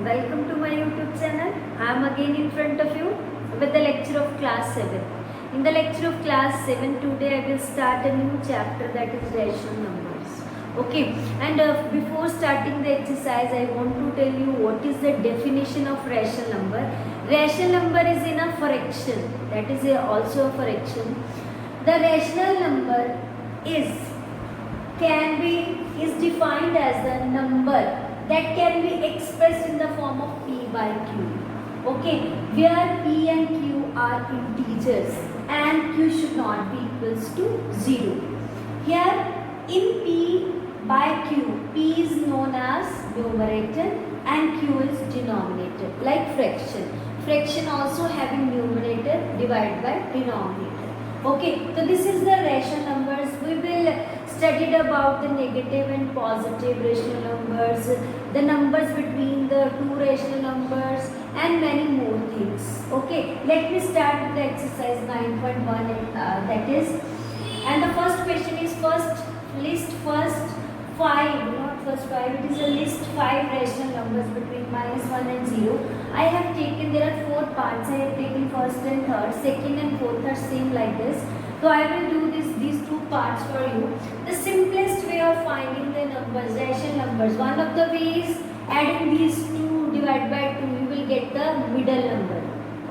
welcome to my YouTube channel. I am again in front of you with the lecture of class 7. In the lecture of class 7 today I will start a new chapter, that is rational numbers. Okay, and before starting the exercise I want to tell you what is the definition of rational number. Rational number is in a fraction, that is also a fraction. The rational number is defined as the number that can be expressed in the form of p by q. Okay, where p and q are integers and q should not be equals to 0. Here in p by q, p is known as numerator and q is denominator, like fraction. Fraction also having numerator divided by denominator. Okay, so this is the rational numbers. We will studied about the negative and positive rational numbers, the numbers between the two rational numbers and many more things. Okay, let me start with the exercise 9.1 that is, and the first question is list first 5, not first 5, it is a list 5 rational numbers between -1 and 0. I have taken, there are 4 parts, I have taken first and third, second and fourth are same like this. So I will do these 2 parts for you. The simplest way of finding the numbers, rational numbers, one of the ways adding these 2 divided by 2, you will get the middle number.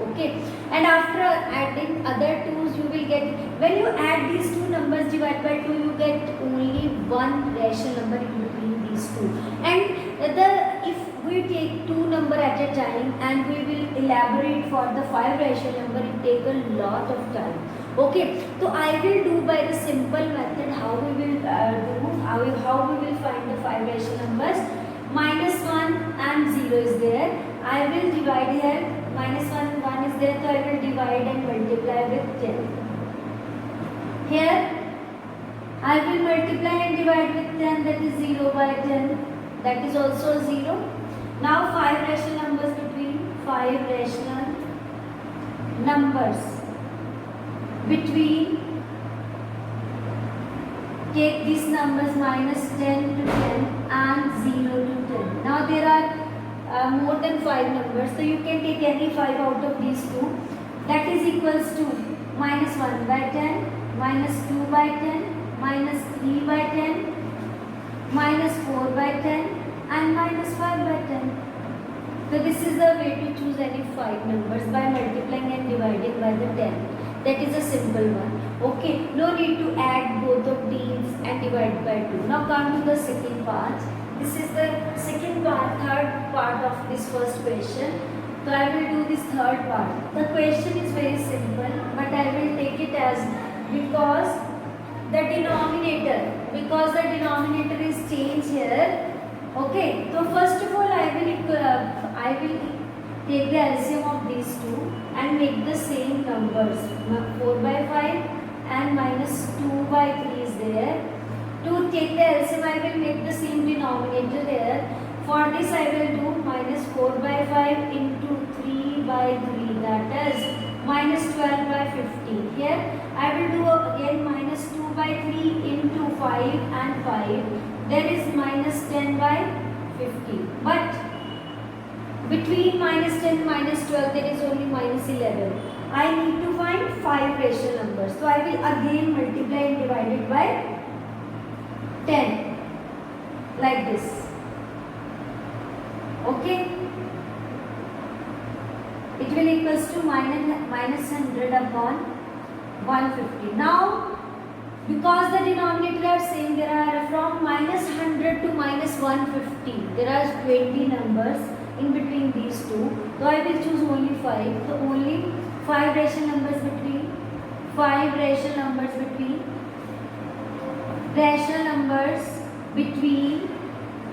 Okay, and after adding other 2's you will get, when you add these 2 numbers divided by 2, you get only one rational number in between these 2. And if we take 2 number at a time and we will elaborate for the 5 rational number, it take a lot of time. Okay, so I will do by the simple method how we will how we will find the 5 rational numbers. -1 and 0 is there. I will divide here, -1 is there, so I will divide and multiply with 10. Here I will multiply and divide with 10, that is 0 by 10, that is also 0. Now 5 rational numbers between 5 rational numbers between, take these numbers -10 to 10 and 0 to 10. Now there are more than 5 numbers, so you can take any 5 out of these 2. That is equals to -1 by 10, -2 by 10, -3 by 10, -4 by 10 and -5 by 10. So this is the way to choose any 5 numbers, by multiplying and dividing by the 10. That is a simple one. Okay, no need to add both of these and divide by 2. Now come to the second part. This is the third part of this first question. So I will do this third part. The question is very simple, but I will take it as because the denominator is changed here. Okay, so first of all I will take the LCM of these 2 and make the same numbers. 4 by 5 and -2 by 3 is there. To take the LCM I will make the same denominator there. For this I will do -4 by 5 into 3 by 3, that is -12 by 50. Here I will do again -2 by 3 into 5 and 5. There is -10 by 50. But between -10 and -12 there is only -11. I need to find 5 rational numbers. So I will again multiply and divide it by 10 like this. Okay, it will equals to -100 upon 150. Now because the denominator are same, there are from -100 to -150 there are 20 numbers in between these 2. So I will choose only 5. So only 5 rational numbers between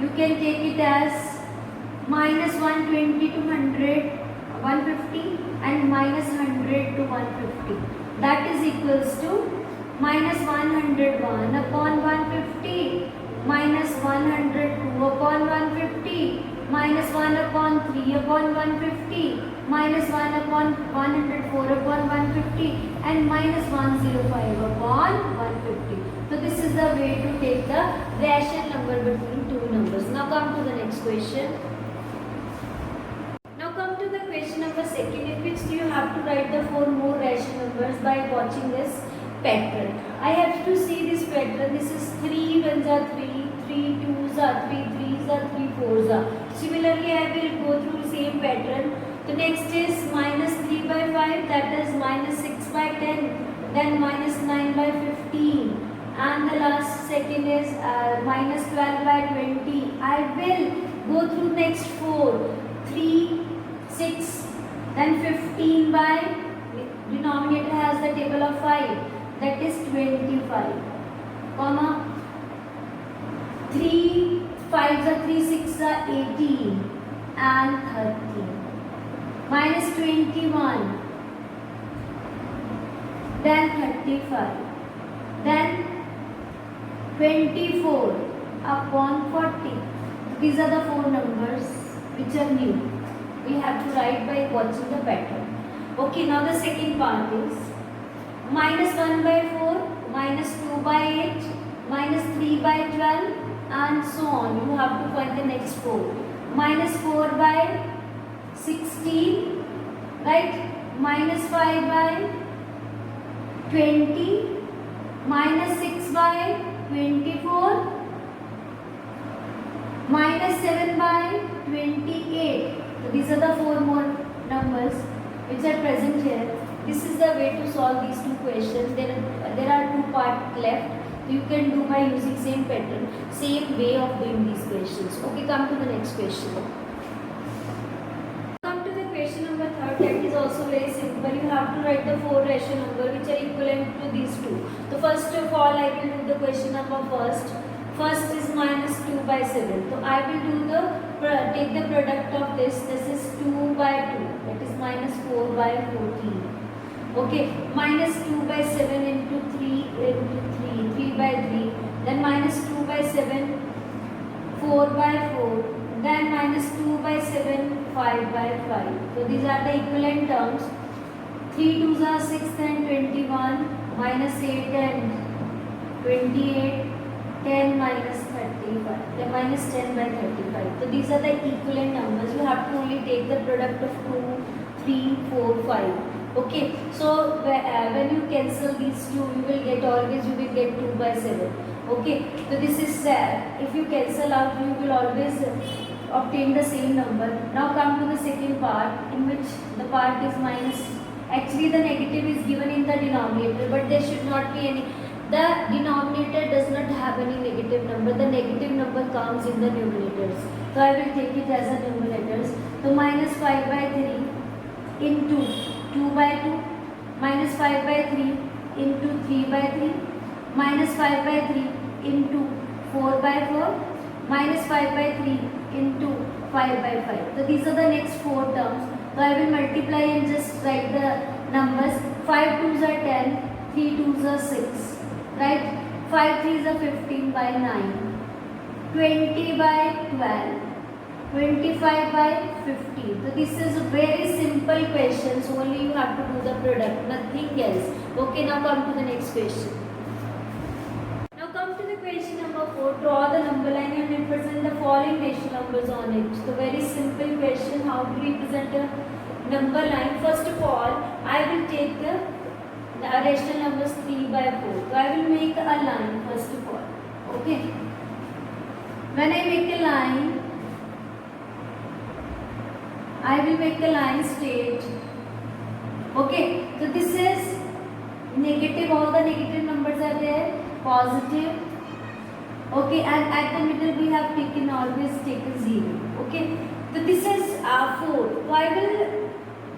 you can take it as -120 to 100, 150 and -100 to 150. That is equals to -101 upon 150, -102 upon 150, -1 upon 3 upon 150, -1 upon 104 upon 150 and -105 upon 150. So this is the way to take the rational number between two numbers. Now come to the next question. question number second, in which you have to write the 4 more rational numbers by watching this pattern. I have to see this pattern. This is 3 ones are 3, 3 twos are 3, 3s are 3, 4s are. Similarly, I will go through the same pattern. The next is minus 3 by 5, that is minus 6 by 10, then minus 9 by 15. And the last second is minus 12 by 20. I will go through next 4. 3, 6, then 15 by, denominator has the table of 5, that is 25, comma, 3 5s are 3, 6 are 18 and 30, minus 21, then 35, then 24 upon 40. These are the 4 numbers which are new. We have to write by watching the pattern. Okay, now the second part is minus 1 by 4, minus 2 by 8, minus 3 by 12 and so on. You have to find the next 4. Minus 4 by 16, right? Minus 5 by 20, minus 6 by 24, minus 7 by 28. So these are the 4 more numbers which are present here. This is the way to solve these 2 questions. There are 2 parts left. You can do by using same pattern, same way of doing these questions. Okay, come to the next question. Come to the question number 3rd. That is also very simple. You have to write the 4 rational numbers which are equivalent to these 2. So first of all, I will do the question number first. First is minus 2 by 7. So I will do take the product of this. This is 2 by 2. That is minus 4 by 14. Okay. Minus 2 by 7 into 3 into 3. 3 by 3. Then minus 2 by 7. 4 by 4. Then minus 2 by 7. 5 by 5. So these are the equivalent terms. 3 2s are 6 and 21. Minus 8 and 28. 10 minus 35, then minus 10 by 35. So these are the equivalent numbers. You have to only take the product of 2, 3, 4, 5. Okay. So when you cancel these 2, you will get 2 by 7. Okay. So this is if you cancel out, you will always obtain the same number. Now come to the second part, in which the part is minus. Actually, the negative is given in the denominator, but there should not be any. The denominator does not have any negative number. The negative number comes in the numerators. So I will take it as a numerators. So minus 5 by 3 into 2 by 2. Minus 5 by 3 into 3 by 3. Minus 5 by 3 into 4 by 4. Minus 5 by 3 into 5 by 5. So these are the next 4 terms. So I will multiply and just write the numbers. 5 2s are 10. 3 2s are 6. Right? 5 3s are 15 by 9, 20 by 12, 25 by 15. So this is a very simple question. So only you have to do the product, nothing else. Okay, now come to the next question. Now come to the question number 4. Draw the number line and represent the following rational numbers on it. So very simple question. How to represent a number line? First of all, I will take the rational numbers 3 by 4. So I will make a line first of all. Okay. When I make a line, I will make a line straight. Okay. So this is negative. All the negative numbers are there. Positive. Okay. And at the middle we have always taken 0. Okay. So this is 4. So I will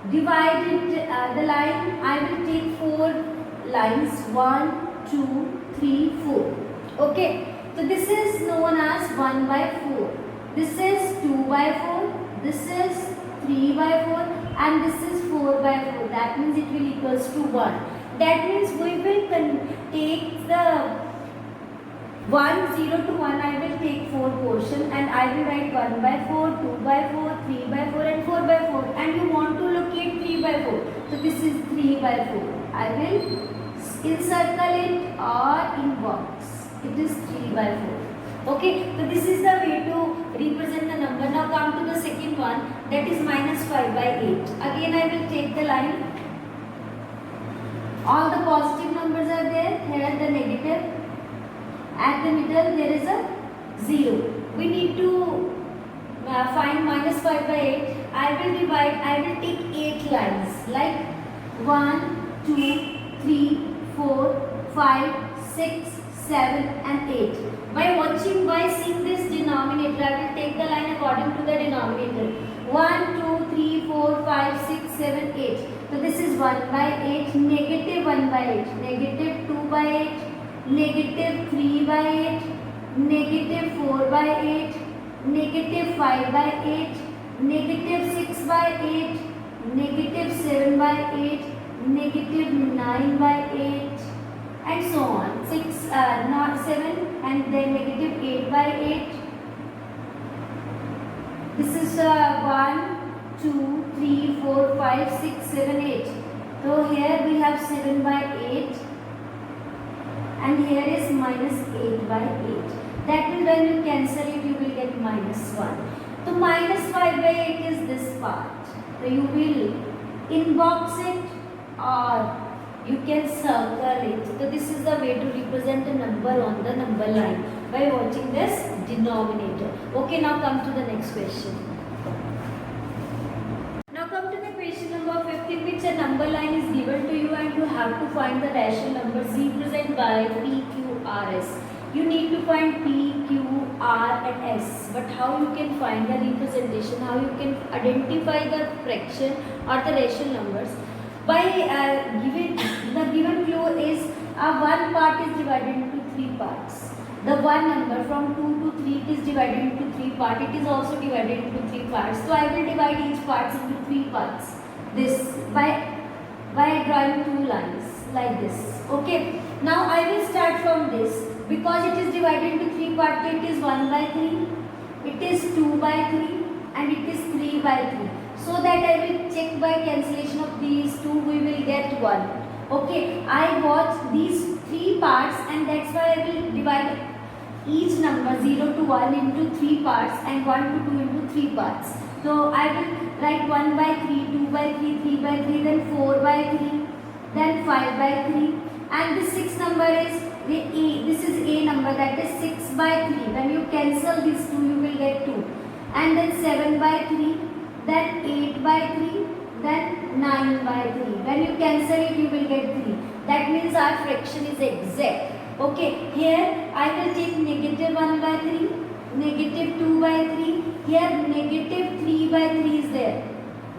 divide it, the line. I will take 4 lines, 1, 2, 3, 4. Okay. So this is known as 1 by 4. This is 2 by 4. This is 3 by 4. And this is 4 by 4. That means it will equals to 1. That means we will take the 1, 0 to 1, I will take 4 portion and I will write 1 by 4, 2 by 4, 3 by 4 and 4 by 4. And you want to locate 3 by 4. So this is 3 by 4. I will encircle it or in box. It is 3 by 4. Okay. So this is the way to represent the number. Now come to the second one. 1, that is minus 5 by 8. Again I will take the line. All the positive numbers are there, here the negative. At the middle there is a 0. We need to find minus 5 by 8. I will take 8 lines like 1, 2, 3, 4, 5, 6, 7 and 8. By seeing this denominator, I will take the line according to the denominator. 1, 2, 3, 4, 5, 6, 7, 8. So this is 1 by 8, negative 1 by 8, negative 2 by 8, negative 3 by 8, negative 4 by 8, negative 5 by 8, negative 6 by 8, negative 7 by 8, negative 9 by 8 and so on. 7 and then negative 8 by 8. This is 1, 2, 3, 4, 5, 6, 7, 8. So here we have 7 by 8 and here is minus 8 by 8. That will, when you cancel it, you will get minus 1. So minus 5 by 8 is this part. So you will inbox it or you can circle it. So this is the way to represent a number on the number line by watching this denominator. Okay, now come to the next question. Now come to the question number 15, which a number line is given to you and you have to find the rational numbers represented by P, Q, R, S. You need to find P, Q, R and S. But how you can find the representation, how you can identify the fraction or the rational numbers? By the given clue is one part is divided into 3 parts. The one number from 2 to 3 it is divided into 3 parts. It is also divided into 3 parts. So I will divide each part into 3 parts. This by drawing 2 lines like this. Okay. Now I will start from this. Because it is divided into 3 parts, it is 1 by 3, it is 2 by 3 and it is 3 by 3. So that I will check by cancellation of these two, we will get 1. Okay, I watch these 3 parts and that's why I will divide each number 0 to 1 into 3 parts and 1 to 2 into 3 parts. So I will write 1 by 3, 2 by 3, 3 by 3, then 4 by 3, then 5 by 3 and this 6 number is this is A number, that is 6 by 3. When you cancel these two, you will get 2. And then 7 by 3, then 8 by 3, then 9 by 3. When you cancel it, you will get 3. That means our fraction is exact. Okay, here I will take negative 1 by 3, negative 2 by 3. Here negative 3 by 3 is there.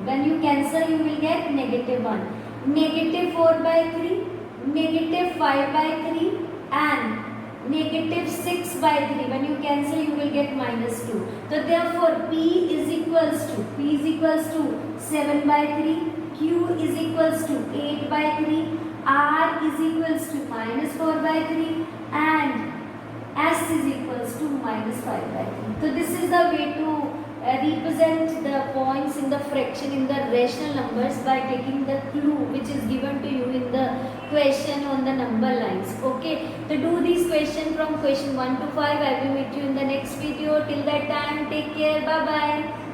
When you cancel, you will get negative 1. Negative 4 by 3, negative 5 by 3. And negative 6 by 3. When you cancel, you will get minus 2. So therefore P is equals to 7 by 3, Q is equals to 8 by 3, R is equals to minus 4 by 3 and S is equals to minus 5 by 3. So this is the way to represent the points in the fraction in the rational numbers by taking the clue which is given to you in the question on the number lines. Okay, to do this question from question 1 to 5, I will meet you in the next video. Till that time, take care. Bye bye.